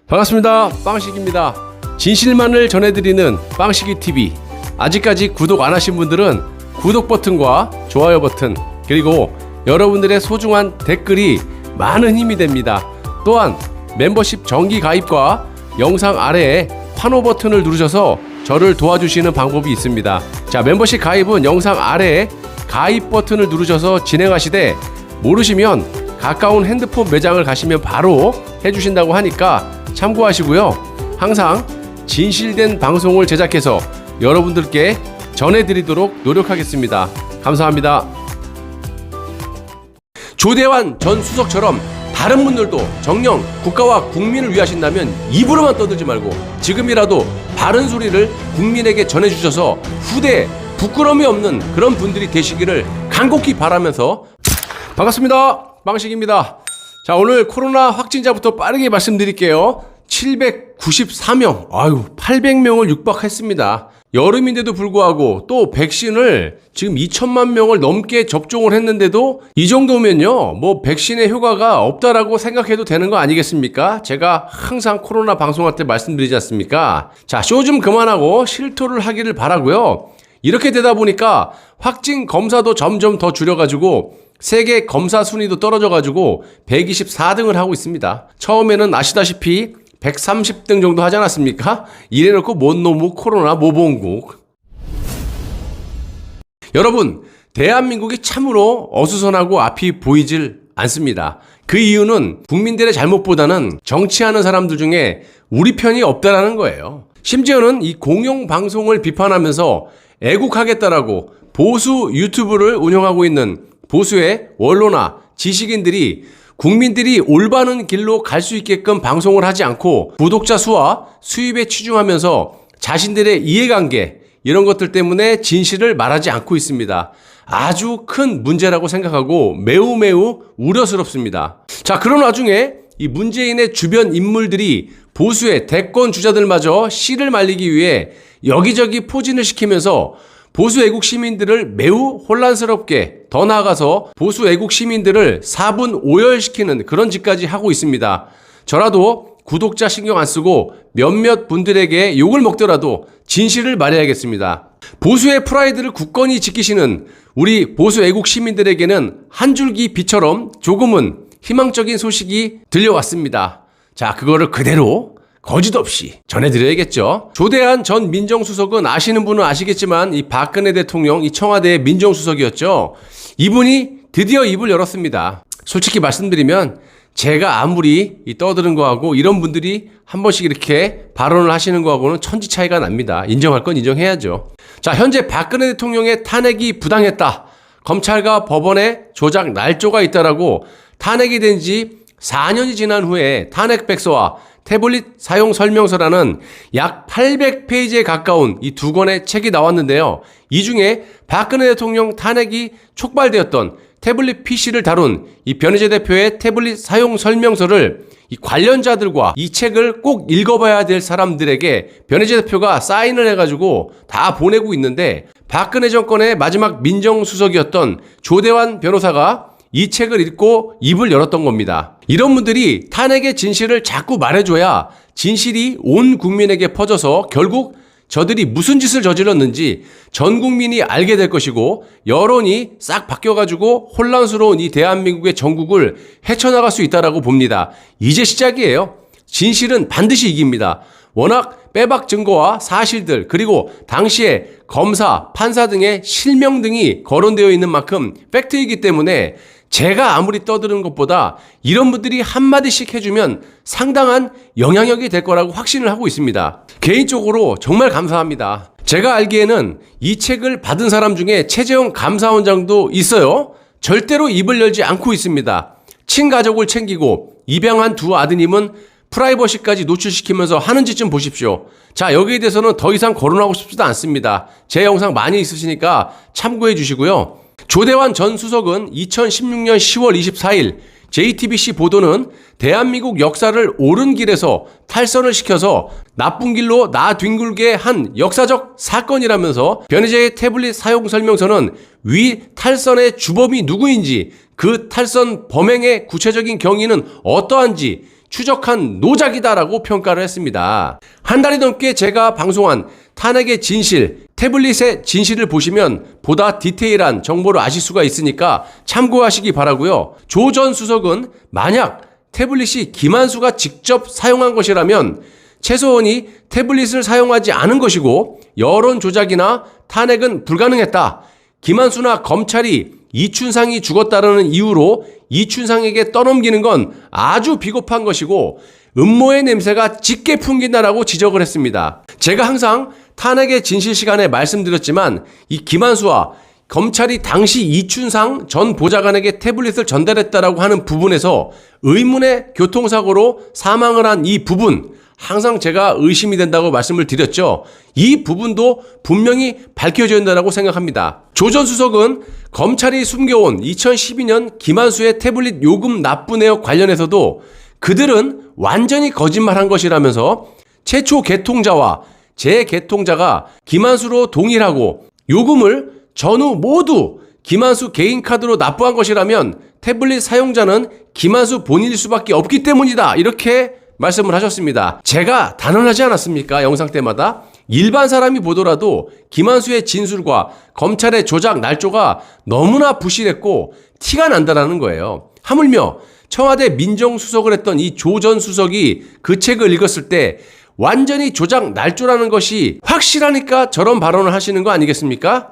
반갑습니다. 빵식입니다. 진실만을 전해드리는 빵식이TV. 아직까지 구독 안 하신 분들은 구독 버튼과 좋아요 버튼, 그리고 여러분들의 소중한 댓글이 많은 힘이 됩니다. 또한 멤버십 정기 가입과 영상 아래에 환호 버튼을 누르셔서 저를 도와주시는 방법이 있습니다. 자, 멤버십 가입은 영상 아래에 가입 버튼을 누르셔서 진행하시되, 모르시면 가까운 핸드폰 매장을 가시면 바로 해주신다고 하니까 참고하시고요. 항상 진실된 방송을 제작해서 여러분들께 전해드리도록 노력하겠습니다. 감사합니다. 조대환 전 수석처럼 다른 분들도 정녕 국가와 국민을 위하신다면 입으로만 떠들지 말고 지금이라도 바른 소리를 국민에게 전해주셔서 후대에 부끄러움이 없는 그런 분들이 되시기를 간곡히 바라면서, 반갑습니다. 빵식입니다. 자, 오늘 코로나 확진자부터 빠르게 말씀드릴게요. 794명, 800명을 육박했습니다. 여름인데도 불구하고 또 백신을 지금 2천만 명을 넘게 접종을 했는데도 이 정도면요, 뭐 백신의 효과가 없다라고 생각해도 되는 거 아니겠습니까? 제가 항상 코로나 방송할 때 말씀드리지 않습니까? 자, 쇼 좀 그만하고 실토를 하기를 바라고요. 이렇게 되다 보니까 확진 검사도 점점 더 줄여가지고 세계 검사 순위도 떨어져가지고 124등을 하고 있습니다. 처음에는 아시다시피 130등 정도 하지 않았습니까? 이래놓고 뭔 놈의 코로나 모범국. 여러분, 대한민국이 참으로 어수선하고 앞이 보이질 않습니다. 그 이유는 국민들의 잘못보다는 정치하는 사람들 중에 우리 편이 없다라는 거예요. 심지어는 이 공영방송을 비판하면서 애국하겠다라고 보수 유튜브를 운영하고 있는 보수의 원로나 지식인들이 국민들이 올바른 길로 갈 수 있게끔 방송을 하지 않고 구독자 수와 수입에 치중하면서 자신들의 이해관계, 이런 것들 때문에 진실을 말하지 않고 있습니다. 아주 큰 문제라고 생각하고 매우 우려스럽습니다. 자, 그런 와중에 이 문재인의 주변 인물들이 보수의 대권 주자들마저 씨를 말리기 위해 여기저기 포진을 시키면서 보수 애국 시민들을 매우 혼란스럽게, 더 나아가서 보수 애국 시민들을 사분 오열시키는 그런 짓까지 하고 있습니다. 저라도 구독자 신경 안 쓰고 몇몇 분들에게 욕을 먹더라도 진실을 말해야겠습니다. 보수의 프라이드를 굳건히 지키시는 우리 보수 애국 시민들에게는 한 줄기 빛처럼 조금은 희망적인 소식이 들려왔습니다. 자, 그거를 그대로 거짓 없이 전해드려야겠죠. 조대환 전 민정수석은 아시는 분은 아시겠지만 이 박근혜 대통령, 이 청와대의 민정수석이었죠. 이분이 드디어 입을 열었습니다. 솔직히 말씀드리면 제가 아무리 떠드는 거하고 이런 분들이 한 번씩 이렇게 발언을 하시는 거하고는 천지 차이가 납니다. 인정할 건 인정해야죠. 자, 현재 박근혜 대통령의 탄핵이 부당했다, 검찰과 법원에 조작 날조가 있다라고 탄핵이 된 지 4년이 지난 후에 탄핵백서와 태블릿 사용 설명서라는 약 800페이지에 가까운 이 두 권의 책이 나왔는데요. 이 중에 박근혜 대통령 탄핵이 촉발되었던 태블릿 PC를 다룬 이 변희재 대표의 태블릿 사용 설명서를 이 관련자들과 이 책을 꼭 읽어봐야 될 사람들에게 변희재 대표가 사인을 해가지고 다 보내고 있는데, 박근혜 정권의 마지막 민정수석이었던 조대환 변호사가 이 책을 읽고 입을 열었던 겁니다. 이런 분들이 탄핵의 진실을 자꾸 말해줘야 진실이 온 국민에게 퍼져서 결국 저들이 무슨 짓을 저질렀는지 전 국민이 알게 될 것이고, 여론이 싹 바뀌어가지고 혼란스러운 이 대한민국의 정국을 헤쳐나갈 수 있다라고 봅니다. 이제 시작이에요. 진실은 반드시 이깁니다. 워낙 빼박 증거와 사실들, 그리고 당시에 검사, 판사 등의 실명 등이 거론되어 있는 만큼 팩트이기 때문에 제가 아무리 떠드는 것보다 이런 분들이 한마디씩 해주면 상당한 영향력이 될 거라고 확신을 하고 있습니다. 개인적으로 정말 감사합니다. 제가 알기에는 이 책을 받은 사람 중에 최재형 감사원장도 있어요. 절대로 입을 열지 않고 있습니다. 친가족을 챙기고 입양한 두 아드님은 프라이버시까지 노출시키면서 하는 짓 좀 보십시오. 자, 여기에 대해서는 더 이상 거론하고 싶지도 않습니다. 제 영상 많이 있으시니까 참고해 주시고요. 조대환 전 수석은 2016년 10월 24일 JTBC 보도는 대한민국 역사를 옳은 길에서 탈선을 시켜서 나쁜 길로 나뒹굴게 한 역사적 사건이라면서 변희재의 태블릿 사용 설명서는 위 탈선의 주범이 누구인지, 그 탈선 범행의 구체적인 경위는 어떠한지 추적한 노작이다라고 평가를 했습니다. 한 달이 넘게 제가 방송한 탄핵의 진실, 태블릿의 진실을 보시면 보다 디테일한 정보를 아실 수가 있으니까 참고하시기 바라고요. 조 전 수석은 만약 태블릿이 김한수가 직접 사용한 것이라면 최소원이 태블릿을 사용하지 않은 것이고 여론 조작이나 탄핵은 불가능했다. 김한수나 검찰이 이춘상이 죽었다라는 이유로 이춘상에게 떠넘기는 건 아주 비겁한 것이고 음모의 냄새가 짙게 풍긴다라고 지적을 했습니다. 제가 항상 탄핵의 진실 시간에 말씀드렸지만 이 김한수와 검찰이 당시 이춘상 전 보좌관에게 태블릿을 전달했다라고 하는 부분에서 의문의 교통사고로 사망을 한 이 부분 항상 제가 의심이 된다고 말씀을 드렸죠. 이 부분도 분명히 밝혀져야 된다고 생각합니다. 조 전 수석은 검찰이 숨겨온 2012년 김한수의 태블릿 요금 납부 내역 관련해서도 그들은 완전히 거짓말한 것이라면서 최초 개통자와 재개통자가 김한수로 동일하고 요금을 전후 모두 김한수 개인 카드로 납부한 것이라면 태블릿 사용자는 김한수 본인일 수밖에 없기 때문이다. 이렇게 말씀을 하셨습니다. 제가 단언하지 않았습니까? 영상 때마다. 일반 사람이 보더라도 김한수의 진술과 검찰의 조작 날조가 너무나 부실했고 티가 난다라는 거예요. 하물며 청와대 민정수석을 했던 이 조 전 수석이 그 책을 읽었을 때 완전히 조작 날조라는 것이 확실하니까 저런 발언을 하시는 거 아니겠습니까?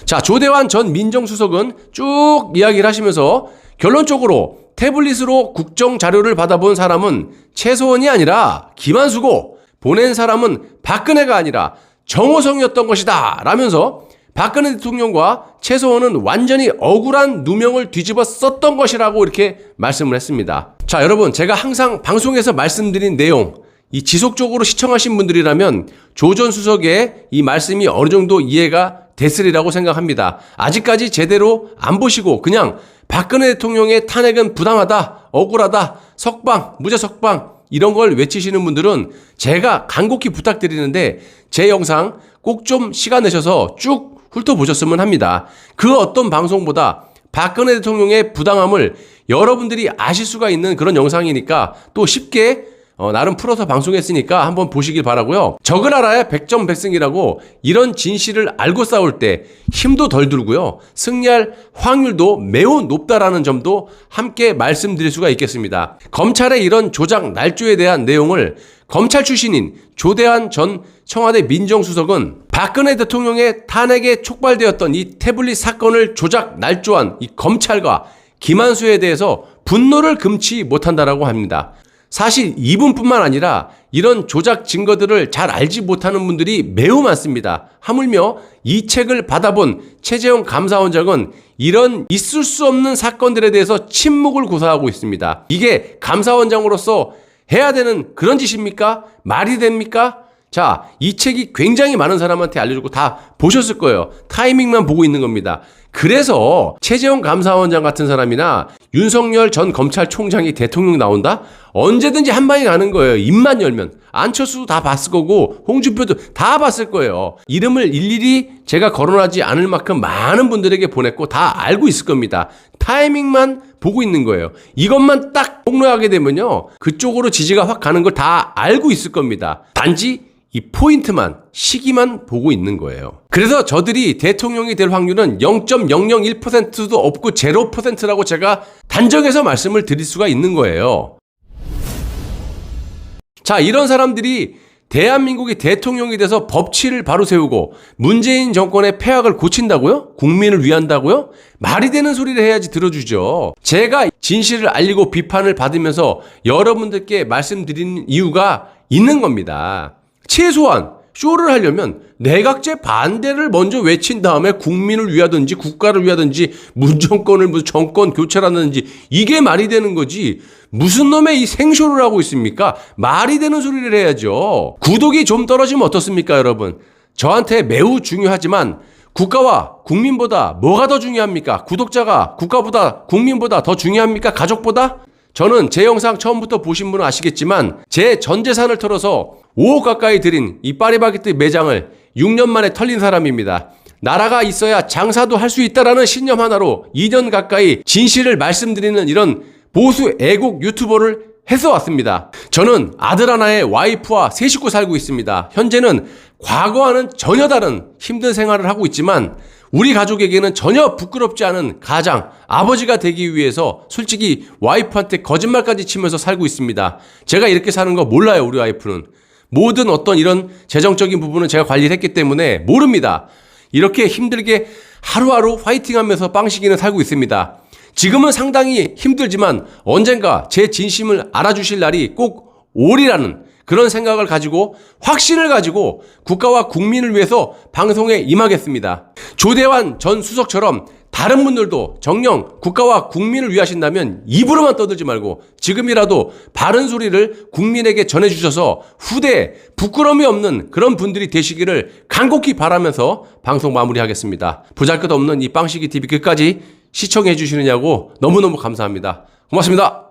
자, 조대환 전 민정수석은 쭉 이야기를 하시면서 결론적으로 태블릿으로 국정자료를 받아본 사람은 최소원이 아니라 김한수고 보낸 사람은 박근혜가 아니라 정호성이었던 것이다 라면서 박근혜 대통령과 최소원은 완전히 억울한 누명을 뒤집어 썼던 것이라고 이렇게 말씀을 했습니다. 자, 여러분, 제가 항상 방송에서 말씀드린 내용 이 지속적으로 시청하신 분들이라면 조 전 수석의 이 말씀이 어느 정도 이해가 됐으리라고 생각합니다. 아직까지 제대로 안 보시고 그냥 박근혜 대통령의 탄핵은 부당하다, 억울하다, 석방, 무죄 석방 이런 걸 외치시는 분들은 제가 간곡히 부탁드리는데 제 영상 꼭 좀 시간 내셔서 쭉 훑어보셨으면 합니다. 그 어떤 방송보다 박근혜 대통령의 부당함을 여러분들이 아실 수가 있는 그런 영상이니까 또 쉽게 나름 풀어서 방송했으니까 한번 보시길 바라고요. 적을 알아야 백전백승이라고 이런 진실을 알고 싸울 때 힘도 덜 들고요. 승리할 확률도 매우 높다라는 점도 함께 말씀드릴 수가 있겠습니다. 검찰의 이런 조작 날조에 대한 내용을 검찰 출신인 조대환 전 청와대 민정수석은 박근혜 대통령의 탄핵에 촉발되었던 이 태블릿 사건을 조작 날조한 이 검찰과 김한수에 대해서 분노를 금치 못한다라고 합니다. 사실 이분뿐만 아니라 이런 조작 증거들을 잘 알지 못하는 분들이 매우 많습니다. 하물며 이 책을 받아본 최재형 감사원장은 이런 있을 수 없는 사건들에 대해서 침묵을 고사하고 있습니다. 이게 감사원장으로서 해야 되는 그런 짓입니까? 말이 됩니까? 자, 이 책이 굉장히 많은 사람한테 알려주고 다 보셨을 거예요. 타이밍만 보고 있는 겁니다. 그래서 최재형 감사원장 같은 사람이나 윤석열 전 검찰총장이 대통령 나온다? 언제든지 한 방에 가는 거예요. 입만 열면. 안철수도 다 봤을 거고 홍준표도 다 봤을 거예요. 이름을 일일이 제가 거론하지 않을 만큼 많은 분들에게 보냈고 다 알고 있을 겁니다. 타이밍만 보고 있는 거예요. 이것만 딱 폭로하게 되면요. 그쪽으로 지지가 확 가는 걸 다 알고 있을 겁니다. 단지 이 포인트만, 시기만 보고 있는 거예요. 그래서 저들이 대통령이 될 확률은 0.001%도 없고 0%라고 제가 단정해서 말씀을 드릴 수가 있는 거예요. 자, 이런 사람들이 대한민국이 대통령이 돼서 법치를 바로 세우고 문재인 정권의 폐악을 고친다고요? 국민을 위한다고요? 말이 되는 소리를 해야지 들어주죠. 제가 진실을 알리고 비판을 받으면서 여러분들께 말씀드리는 이유가 있는 겁니다. 최소한 쇼를 하려면 내각제 반대를 먼저 외친 다음에 국민을 위하든지 국가를 위하든지 문정권을 무슨 정권 교체라든지 이게 말이 되는 거지. 무슨 놈의 이 생쇼를 하고 있습니까? 말이 되는 소리를 해야죠. 구독이 좀 떨어지면 어떻습니까, 여러분? 저한테 매우 중요하지만 국가와 국민보다 뭐가 더 중요합니까? 구독자가 국가보다 국민보다 더 중요합니까? 가족보다? 저는 제 영상 처음부터 보신 분은 아시겠지만 제 전 재산을 털어서 5억 가까이 들인 이 파리바게뜨 매장을 6년 만에 털린 사람입니다. 나라가 있어야 장사도 할 수 있다라는 신념 하나로 2년 가까이 진실을 말씀드리는 이런 보수 애국 유튜버를 해서 왔습니다. 저는 아들 하나에 와이프와 세 식구 살고 있습니다. 현재는 과거와는 전혀 다른 힘든 생활을 하고 있지만 우리 가족에게는 전혀 부끄럽지 않은 가장, 아버지가 되기 위해서 솔직히 와이프한테 거짓말까지 치면서 살고 있습니다. 제가 이렇게 사는 거 몰라요, 우리 와이프는. 모든 어떤 이런 재정적인 부분은 제가 관리를 했기 때문에 모릅니다. 이렇게 힘들게 하루하루 파이팅하면서 빵식이는 살고 있습니다. 지금은 상당히 힘들지만 언젠가 제 진심을 알아주실 날이 꼭 오리라는 그런 생각을 가지고 확신을 가지고 국가와 국민을 위해서 방송에 임하겠습니다. 조대환 전 수석처럼 다른 분들도 정녕 국가와 국민을 위하신다면 입으로만 떠들지 말고 지금이라도 바른 소리를 국민에게 전해주셔서 후대에 부끄러움이 없는 그런 분들이 되시기를 간곡히 바라면서 방송 마무리하겠습니다. 보잘것없는 이 빵식이 TV 끝까지 시청해 주시느냐고 너무너무 감사합니다. 고맙습니다.